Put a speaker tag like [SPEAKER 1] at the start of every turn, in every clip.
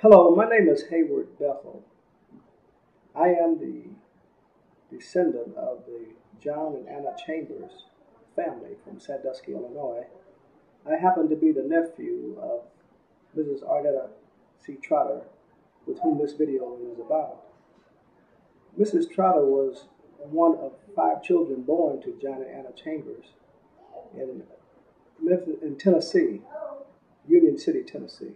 [SPEAKER 1] Hello, my name is Hayward Bethel. I am the descendant of the John and Anna Chambers family from Sandusky, Illinois. I happen to be the nephew of Mrs. Arnetta Trotter, with whom this video is about. Mrs. Trotter was one of 5 children born to John and Anna Chambers in Tennessee, Union City, Tennessee.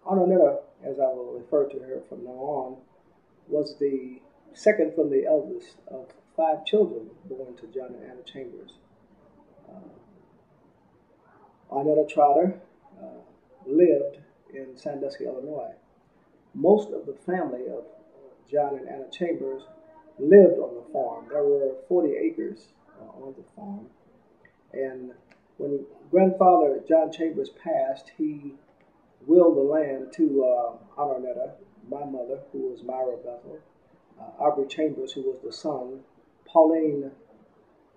[SPEAKER 1] Aunt Arnetta, as I will refer to her from now on, was the second from the eldest of 5 children born to John and Anna Chambers. Arnetta Trotter lived in Sandusky, Illinois. Most of the family of John and Anna Chambers lived on the farm. There were 40 acres on the farm. And when grandfather John Chambers passed, he willed the land to Aunt Arnetta, my mother, who was Myra Bethel, Aubrey Chambers, who was the son, Pauline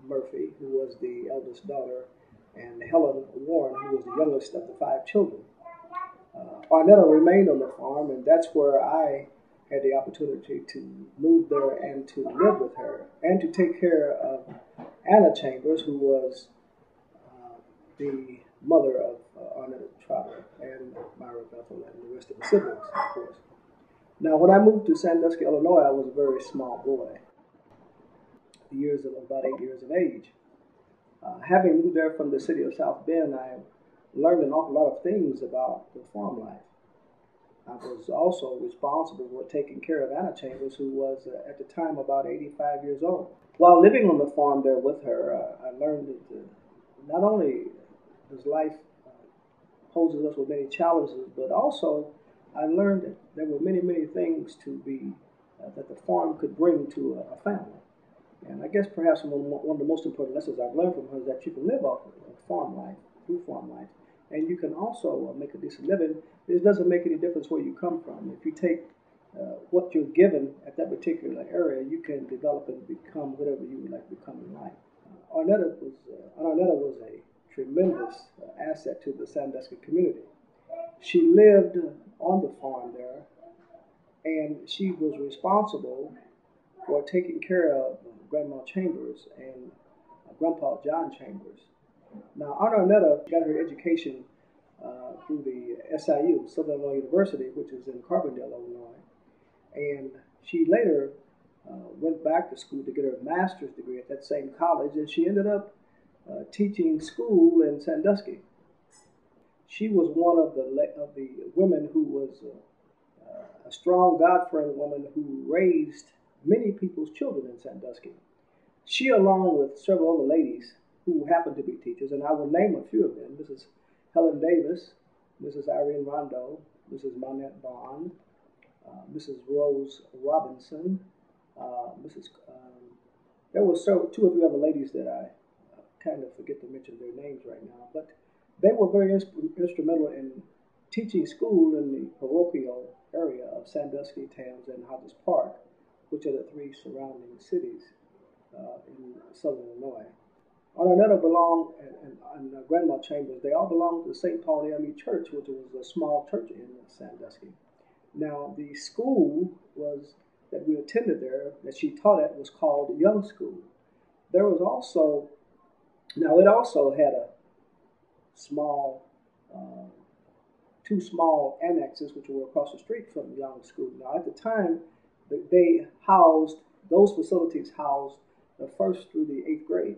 [SPEAKER 1] Murphy, who was the eldest daughter, and Helen Warren, who was the youngest of the 5 children. Arnetta remained on the farm, and that's where I had the opportunity to move there and to live with her and to take care of Anna Chambers, who was the mother of Arnetta Trotter and Myra Bethel and the rest of the siblings, of course. Now, when I moved to Sandusky, Illinois, I was a very small boy, about 8 years of age. Having moved there from the city of South Bend, I learned an awful lot of things about the farm life. I was also responsible for taking care of Anna Chambers, who was at the time about 85 years old. While living on the farm there with her, I learned that not only does life poses us with many challenges, but also I learned that there were many, many things to be that the farm could bring to a family. And I guess perhaps one of the most important lessons I've learned from her is that you can live off of farm life, through farm life, and you can also make a decent living. It doesn't make any difference where you come from. If you take what you're given at that particular area, you can develop and become whatever you would like to become in life. Arnetta was a tremendous asset to the Sandusky community. She lived on the farm there, and she was responsible for taking care of Grandma Chambers and Grandpa John Chambers. Now, Aunt Arnetta got her education through the SIU, Southern Illinois University, which is in Carbondale, Illinois, and she later went back to school to get her master's degree at that same college, and she ended up teaching school in Sandusky. She was one of the women who was a strong, God-fearing woman who raised many people's children in Sandusky. She, along with several other ladies who happened to be teachers, and I will name a few of them: Mrs. Helen Davis, Mrs. Irene Rondo, Mrs. Monette Bond, Mrs. Rose Robinson, there were 2 or 3 other ladies that I kind of forget to mention their names right now, but they were very instrumental in teaching school in the parochial area of Sandusky, Thames, and Hodges Park, which are the 3 surrounding cities in southern Illinois. Aunt Arnetta and Grandma Chambers, they all belonged to the St. Paul AME Church, which was a small church in Sandusky. Now, the school that we attended there, that she taught at, was called Young School. There was also, it also had a small, 2 small annexes which were across the street from Young School. Now, at the time, those facilities housed the 1st through the 8th grade.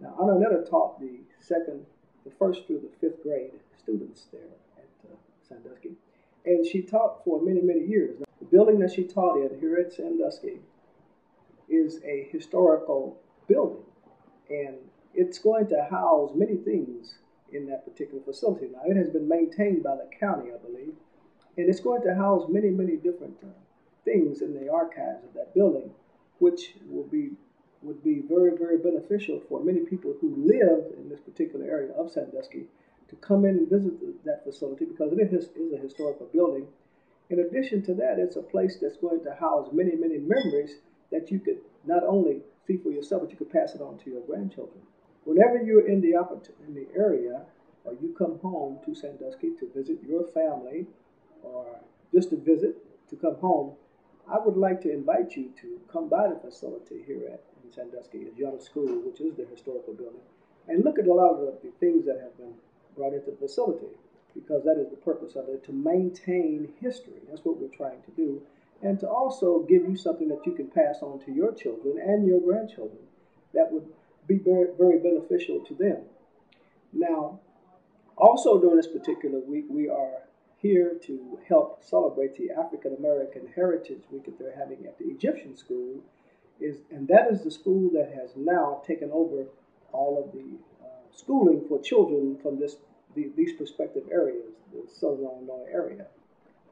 [SPEAKER 1] Now, Aunt Arnetta taught the 1st through the 5th grade students there at Sandusky, and she taught for many, many years. Now, the building that she taught in here at Sandusky is a historical building, and it's going to house many things in that particular facility. Now, it has been maintained by the county, I believe, and it's going to house many, many different things in the archives of that building, which would be very, very beneficial for many people who live in this particular area of Sandusky to come in and visit that facility, because it is a historical building. In addition to that, it's a place that's going to house many, many memories that you could not only see for yourself, but you could pass it on to your grandchildren. Whenever you're in the area, or you come home to Sandusky to visit your family or just to visit, to come home, I would like to invite you to come by the facility here at in Sandusky, the Young School, which is the historical building, and look at a lot of the things that have been brought into the facility, because that is the purpose of it, to maintain history. That's what we're trying to do, and to also give you something that you can pass on to your children and your grandchildren that would be very, very beneficial to them. Now, also during this particular week, we are here to help celebrate the African American Heritage Week that they're having at the Egyptian School, and that is the school that has now taken over all of the schooling for children from these prospective areas, the Southern Illinois area,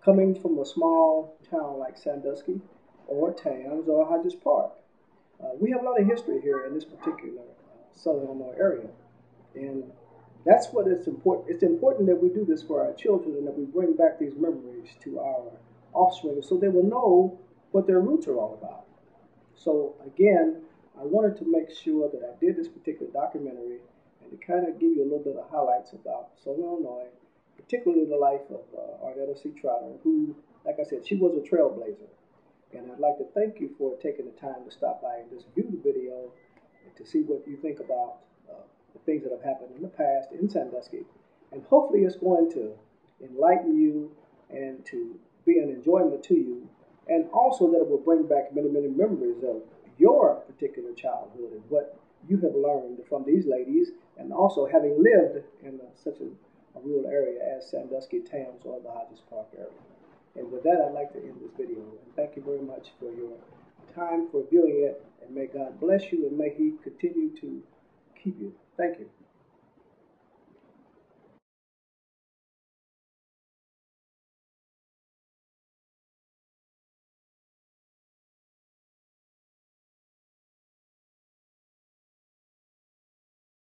[SPEAKER 1] coming from a small town like Sandusky or Tams or Hodges Park. We have a lot of history here in this particular Southern Illinois area, and that's what it's important. It's important that we do this for our children and that we bring back these memories to our offspring so they will know what their roots are all about. So again, I wanted to make sure that I did this particular documentary and to kind of give you a little bit of highlights about Southern Illinois, particularly the life of Arnetta C. Trotter, who, like I said, she was a trailblazer. And I'd like to thank you for taking the time to stop by and just view the video and to see what you think about the things that have happened in the past in Sandusky. And hopefully it's going to enlighten you and to be an enjoyment to you, and also that it will bring back many, many memories of your particular childhood and what you have learned from these ladies, and also having lived in such a rural area as Sandusky, Tams, or the Hodges Park area. And with that, I'd like to end this video. And thank you very much for your time for viewing it. And may God bless you, and may He continue to keep you. Thank you.